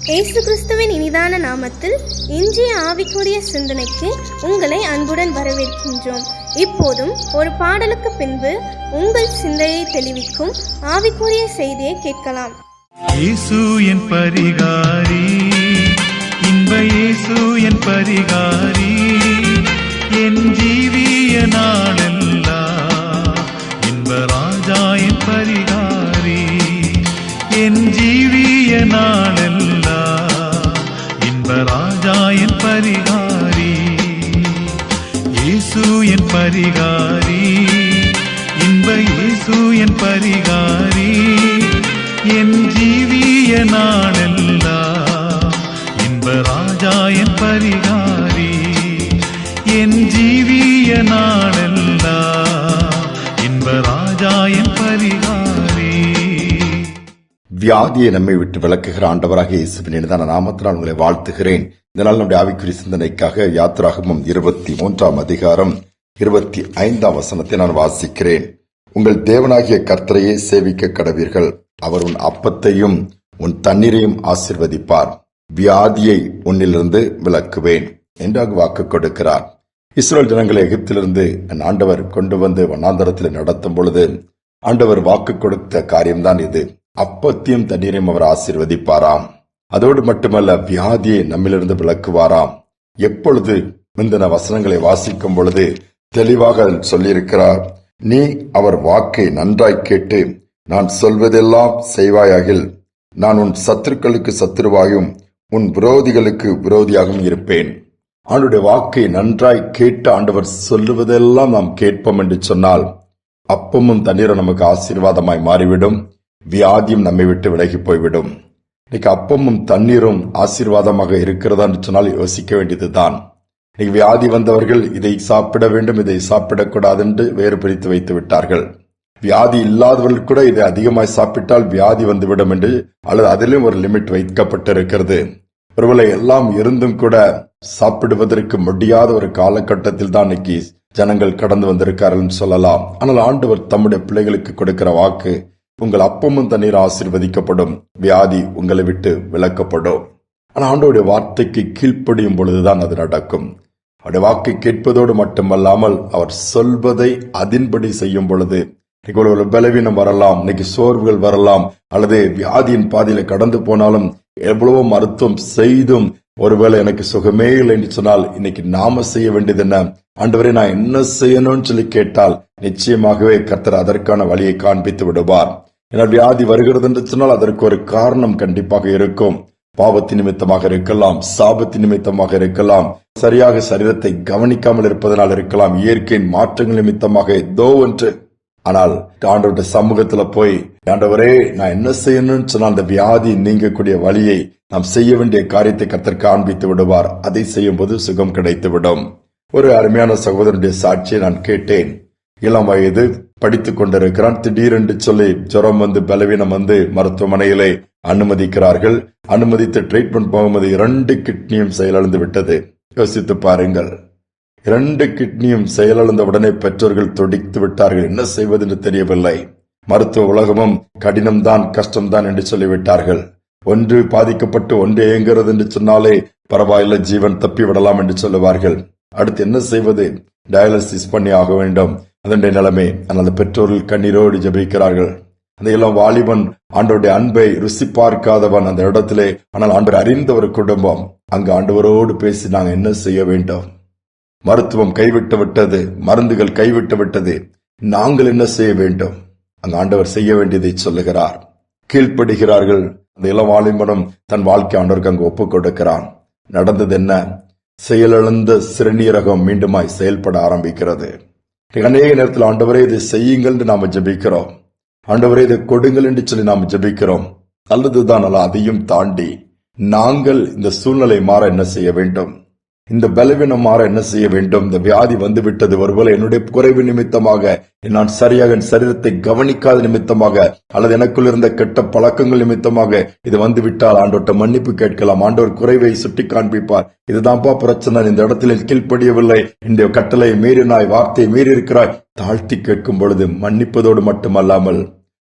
இயேசு கிறிஸ்துவின் இனிதான நாமத்தில் இன்றைய ஆவிக்குரிய சிந்தனைக்கு உங்களை அன்புடன் வரவேற்கின்றோம். இப்போதும் ஒரு பாடலுக்கு பின்பு உங்கள் சிந்தையை தெளிவிக்கும் ஆவிக்குரிய செய்தியை கேட்கலாம். இயேசு என் பரிகாரி, இன்ப இயேசு என் பரிகாரி, என் ஜீவிய நாளெல்லாம் இன்ப ராஜா என் பரிகாரி, என் ஜீவிய நாளெல்லாம் இன்ப ராஜா என் பரிகாரி. இயேசு என் பரிகாரி, இன்ப இயேசு என் பரிகாரி, என் ஜீவிய நாளெல்லாம் இன்ப ராஜா என் பரிகாரி, என் ஜீவிய நாளெல்லாம் இன்ப ராஜா என் பரிகாரி. வியாதியை நம்மை விட்டு விலக்குகிற ஆண்டவராக இயேசுவின் இனிதான நாமத்தினால் உங்களை வாழ்த்துகிறேன். இதனால் நம்முடைய ஆவிக்குரிய சிந்தனைக்காக யாத்திராகமம் 23 அதிகாரம் 25 வசனத்தை நான் வாசிக்கிறேன். உங்கள் தேவனாகிய கர்த்தரையே சேவிக்க கடவீர்கள், அவர் உன் அப்பத்தையும் உன் தண்ணீரையும் ஆசீர்வதிப்பார், வியாதியை உன்னிலிருந்து விலக்குவேன் என்று வாக்கு கொடுக்கிறார். இஸ்ரவேல் ஜனங்களை எகிப்திலிருந்து ஆண்டவர் கொண்டு வந்து வனாந்தரத்தில் நடத்தும் பொழுது ஆண்டவர் வாக்கு கொடுத்த காரியம்தான் இது. அப்பத்தையும் தண்ணீரையும் அவர் ஆசீர்வதிப்பாராம். அதோடு மட்டுமல்ல, வியாதியை நம்மிலிருந்து விலக்குவாராம். எப்பொழுது முந்தின வசனங்களை வாசிக்கும் பொழுது தெளிவாக சொல்லியிருக்கிறார், நீ அவர் வாக்கை நன்றாய் கேட்டு நான் சொல்வதெல்லாம் செய்வாயாகில் நான் உன் சத்துருக்களுக்கு சத்துருவாயும் உன் விரோதிகளுக்கு விரோதியாகவும் இருப்பேன். ஆண்டுடைய வாக்கை நன்றாய் கேட்டு ஆண்டவர் சொல்லுவதெல்லாம் நாம் கேட்போம் என்று சொன்னால் அப்பமும் தண்ணீரும் நமக்கு ஆசீர்வாதமாய் மாறிவிடும், வியாதியும் நம்மை விட்டு விலகி போய்விடும். இன்னைக்கு அப்பமும் தண்ணீரும் ஆசீர்வாதமாக இருக்கிறதா என்று சொன்னால் யோசிக்க வேண்டியதுதான். இன்னைக்கு வியாதி வந்தவர்கள் இதை சாப்பிட வேண்டும், இதை சாப்பிடக்கூடாது என்று வேறு பிரித்து வைத்து விட்டார்கள். வியாதி இல்லாதவர்கள் கூட இதை அதிகமாய் சாப்பிட்டால் வியாதி வந்துவிடும் என்று, அல்லது அதிலும் ஒரு லிமிட் வைக்கப்பட்டிருக்கிறது. ஒருவேளை எல்லாம் இருந்தும் கூட சாப்பிடுவதற்கு முடியாத ஒரு காலகட்டத்தில் தான் இன்னைக்கு ஜனங்கள் கடந்து வந்திருக்கார்கள் சொல்லலாம். ஆனால் ஆண்டவர் தம்முடைய பிள்ளைகளுக்கு கொடுக்கிற வாக்கு, உங்கள் அப்பமும் தண்ணீர் ஆசீர்வதிக்கப்படும், வியாதி உங்களை விட்டு விலக்கப்படும். ஆனால் ஆண்டவருடைய வார்த்தைக்கு கீழ்ப்படியும் பொழுதுதான் அது நடக்கும். அவருடைய வாக்கை கேட்பதோடு மட்டுமல்லாமல் அவர் சொல்வதை அதன்படி செய்யும் பொழுது ஒரு பலவீனம் வரலாம், இன்னைக்கு சோர்வுகள் வரலாம், அல்லது வியாதியின் பாதையில கடந்து போனாலும் எவ்வளவோ மருத்துவம் செய்தும் ஒருவேளை எனக்கு சுகமே இல்லை என்று சொன்னால் இன்னைக்கு நாம செய்ய வேண்டியது என்ன? ஆண்டவரே, நான் என்ன செய்யணும்னு சொல்லி கேட்டால் நிச்சயமாகவே கர்த்தர் அதற்கான வழியை காண்பித்து விடுவார். ஏன்னா வியாதி வருகிறது என்று சொன்னால் அதற்கு ஒரு காரணம் கண்டிப்பாக இருக்கும். பாவத்தின் நிமித்தமாக இருக்கலாம், சாபத்தின் நிமித்தமாக இருக்கலாம், சரியாக சரீரத்தை கவனிக்காமல் இருப்பதனால் இருக்கலாம், இயற்கையின் மாற்றங்கள் நிமித்தமாக ஏதோ ஒன்று. ஆனால் ஆண்டவருடைய சமூகத்துல போய், ஆண்டவரே நான் என்ன செய்யணும்னு சொன்னால் அந்த வியாதி நீங்கக்கூடிய வழியை, நாம் செய்ய வேண்டிய காரியத்தை கர்த்தர் காண்பித்து விடுவார். அதை செய்யும் போது சுகம் கிடைத்துவிடும். ஒரு அருமையான சகோதரனுடைய சாட்சியை நான் கேட்டேன். இளம் வயது படித்துக் கொண்டிருக்கிறான். திடீரென்று சொல்லி ஜுரம் வந்து பலவீனம் வந்து மருத்துவமனையிலே அனுமதிக்கிறார்கள். அனுமதித்து ட்ரீட்மெண்ட் போகும்போது 2 கிட்னியும் செயலிழந்து விட்டது. யோசித்து பாருங்கள், 2 கிட்னியும் செயலிழந்த உடனே பெற்றோர்கள் துடித்து விட்டார்கள். என்ன செய்வது என்று தெரியவில்லை. மருத்துவ உலகமும் கடினம்தான், கஷ்டம்தான் என்று சொல்லிவிட்டார்கள். ஒன்று பாதிக்கப்பட்டு ஒன்று இயங்குகிறது என்று சொன்னாலே பரவாயில்லை, ஜீவன் தப்பி விடலாம் என்று சொல்லுவார்கள். அடுத்து என்ன செய்வது? டயாலிசிஸ் பண்ணி ஆக வேண்டும். அதனுடைய நிலைமை. அந்த பெற்றோர்கள் கண்ணீரோடு ஜெபிக்கிறார்கள். அந்த இளம் வாலிபன் ஆண்டவருடைய அன்பை ருசி பார்க்காதவன் அந்த இடத்திலே, ஆனால் ஆண்டவர் அறிந்த ஒரு குடும்பம். அங்கு ஆண்டவரோடு பேசி நாங்கள் என்ன செய்ய வேண்டும்? மருத்துவம் கைவிட்டு விட்டது, மருந்துகள் கைவிட்டு விட்டது, நாங்கள் என்ன செய்ய வேண்டும்? அங்கு ஆண்டவர் செய்ய வேண்டியதை சொல்லுகிறார். கீழ்ப்படுகிறார்கள். அந்த இளம் வாலிபனும் தன் வாழ்க்கை ஆண்டவருக்கு அங்கு ஒப்புக் கொடுக்கிறான். நடந்தது என்ன? செயலிழந்த சிறுநீரகம் மீண்டுமாய் செயல்பட ஆரம்பிக்கிறது. அநேக நேரத்தில் ஆண்டவரே இதை செய்யுங்கள் என்று நாம ஜெபிக்கிறோம், ஆண்டவரே இதை கொடுங்கள் என்று சொல்லி நாம் ஜெபிக்கிறோம். நல்லதுதான். அதையும் தாண்டி நாங்கள் இந்த சூழ்நிலை மாற என்ன செய்ய வேண்டும்? இந்த பலவீனம் மாற என்ன செய்ய வேண்டும்? இந்த வியாதி வந்துவிட்டது, ஒருவேளை என்னுடைய குறைவு நிமித்தமாக, நான் சரியாக என் சரீரத்தை கவனிக்காத நிமித்தமாக, அல்லது எனக்குள் இருந்த கெட்ட பழக்கங்கள் நிமித்தமாக இது வந்துவிட்டால் ஆண்டவர்கிட்ட மன்னிப்பு கேட்கலாம். ஆண்டவர் குறைவை சுட்டி காண்பிப்பார். இதுதான்ப்பா பிரச்சனை, இந்த இடத்துல கீழ்ப்படியவில்லை, இந்த கட்டளை மீறினாய், வார்த்தையை மீறி இருக்கிறாய். தாழ்த்தி கேட்கும் பொழுது மன்னிப்பதோடு மட்டுமல்லாமல்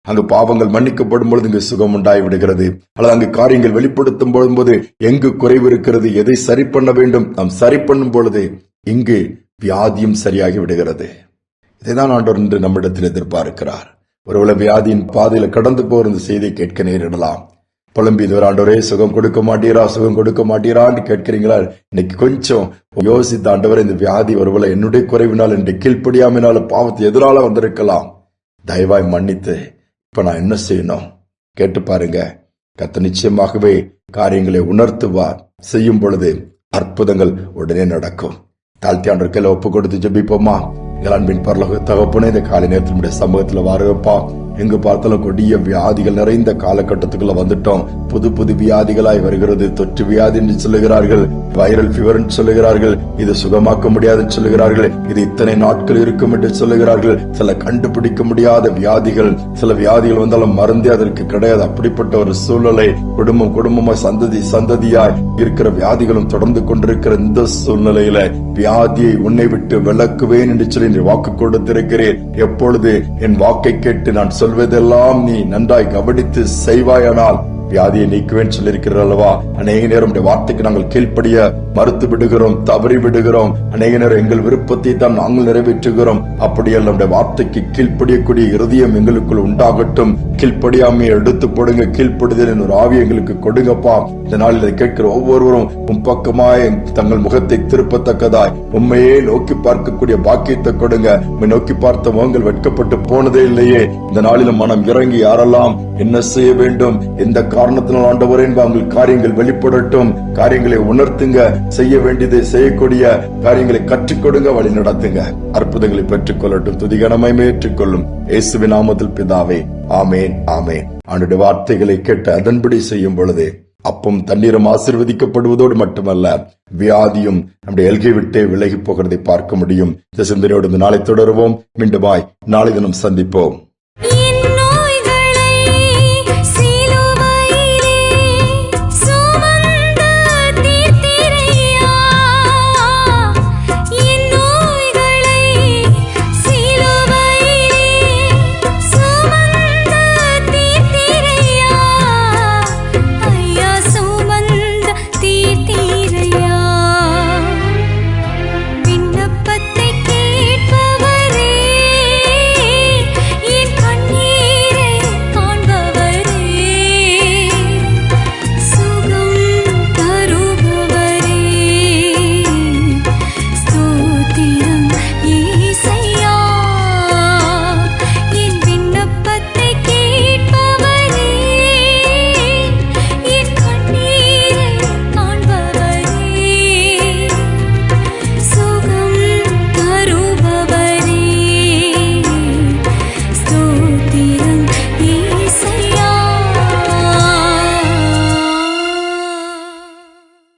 அங்கு பாவங்கள் மன்னிக்கப்படும் பொழுது இங்கு சுகம் உண்டாகி விடுகிறது. அல்லது அங்கு காரியங்கள் வெளிப்படுத்தும் போது எங்கு குறைவு இருக்கிறது, எதை சரி பண்ண வேண்டும், நாம் சரி பண்ணும் பொழுது இங்கு வியாதியும் சரியாகி விடுகிறது. இதைதான் ஆண்டவர் இன்று நம்மிடத்தில் எதிர்பார்க்கிறார். ஒருவேளை வியாதியின் பாதையில கடந்து போகிற இந்த செய்தியை கேட்க நேரிடலாம். புலம்பி ஆண்டவரே சுகம் கொடுக்க மாட்டீரா, சுகம் கொடுக்க மாட்டீரான்னு கேட்கிறீங்களா? இன்னைக்கு கொஞ்சம் யோசித்த, ஆண்டவரே இந்த வியாதி ஒருவேளை என்னுடைய குறைவினால், என்னுடைய கீழ்ப்படியாமையினால, பாவத்தை எதிரால வந்திருக்கலாம். தயவாய் மன்னித்து இப்ப நான் என்ன செய்யணும் கேட்டு பாருங்க. கர்த்தர் நிச்சயமாகவே காரியங்களை உணர்த்துவார். செய்யும் பொழுது அற்புதங்கள் உடனே நடக்கும். தாழ்த்தி ஆண்டவர் கையில ஒப்பு கொடுத்து ஜெபிப்போமா? எங்கள் அன்பின் பரலோக தகப்பனே, இந்த காலை நேரத்தினுடைய சமூகத்துல வாருப்பா. எங்கு பார்த்தாலும் கொடிய வியாதிகள் நிறைந்த காலகட்டத்துக்குள்ள வந்துட்டோம். புது புது வியாதிகளாய் வருகிறது. தொற்று வியாதி என்று சொல்லுகிறார்கள், வைரல் ஃபீவர் என்று சொல்லுகிறார்கள், இது சுகமாக்க முடியாதுன்னு சொல்லுகிறார்கள், இது இத்தனை நாட்கள் இருக்கும் என்று சொல்லுகிறார்கள். சில கண்டுபிடிக்க முடியாத வியாதிகள், சில வியாதிகள் வந்தாலும் மருந்தே அதற்கு கிடையாது. அப்படிப்பட்ட ஒரு சூழ்நிலை, குடும்பமாய் சந்ததியாய் இருக்கிற வியாதிகளும் தொடர்ந்து கொண்டிருக்கிற இந்த சூழ்நிலையில வியாதியை உன்னை விட்டு விலக்குவேன் என்று சொல்லி வாக்கு கொடுத்திருக்கிறேன். எப்பொழுது என் வாக்கை கேட்டு நான் சொல்வதெல்லாம் நீ நன்றாய் கவனித்து செய்வாயானால் வியாதியை நீக்குவேன் சொல்லியிருக்கிறார் அல்லவா? அநேக நேரம் வார்த்தைக்கு நாங்கள் கீழ்ப்படிய மறுத்து விடுகிறோம், தவறி விடுகிறோம். அநேக நேரம் எங்கள் விருப்பத்தை தான் நாங்கள் நிறைவேற்றுகிறோம். அப்படியல்ல, நம்முடைய வார்த்தைக்கு கீழ்ப்படியக்கூடிய இருதயம் எங்களுக்குள் உண்டாகட்டும். கீழ்ப்படியாமையை எடுத்து போடுங்க. கீழ்ப்படுதல் ஒரு ஆவி எங்களுக்கு கொடுங்கப்பா. இந்த நாளில் இதை கேட்கிற ஒவ்வொருவரும் உம் பக்கமாய் தங்கள் முகத்தை திருப்பத்தக்கதாய் உண்மையே நோக்கி பார்க்கக்கூடிய பாக்கியத்தை கொடுங்க. உண்மை நோக்கி பார்த்த முகங்கள் வெட்கப்பட்டு போனதே இல்லையே. இந்த நாளிலும் மனம் இறங்கி யாரெல்லாம் என்ன செய்ய வேண்டும், எந்த காரணத்தினால் ஆண்டவரே உங்கள் காரியங்கள் வெளிப்படட்டும். காரியங்களை உணர்த்துங்க. செய்ய வேண்டியதை செய்யக்கூடிய காரியங்களை கற்றுக் கொடுங்க, வழி நடத்துங்க. அற்புதங்களை பெற்றுக் கொள்ளட்டும். துதிகனமை ஏற்றுக்கொள்ளும் இயேசுவின் நாமத்தில் பிதாவே, ஆமேன், ஆமேன். ஆண்டுடைய வார்த்தைகளை கேட்டு அதன்படி செய்யும் பொழுது அப்பம் தண்ணீரும் ஆசீர்வதிக்கப்படுவதோடு மட்டுமல்ல, வியாதியும் நம்முடைய எல்கை விட்டே விலகி போகிறதை பார்க்க முடியும். இந்த சிந்தனையோடு நாளை தொடருவோம். மீண்டுமாய் நாளை தினம் சந்திப்போம்.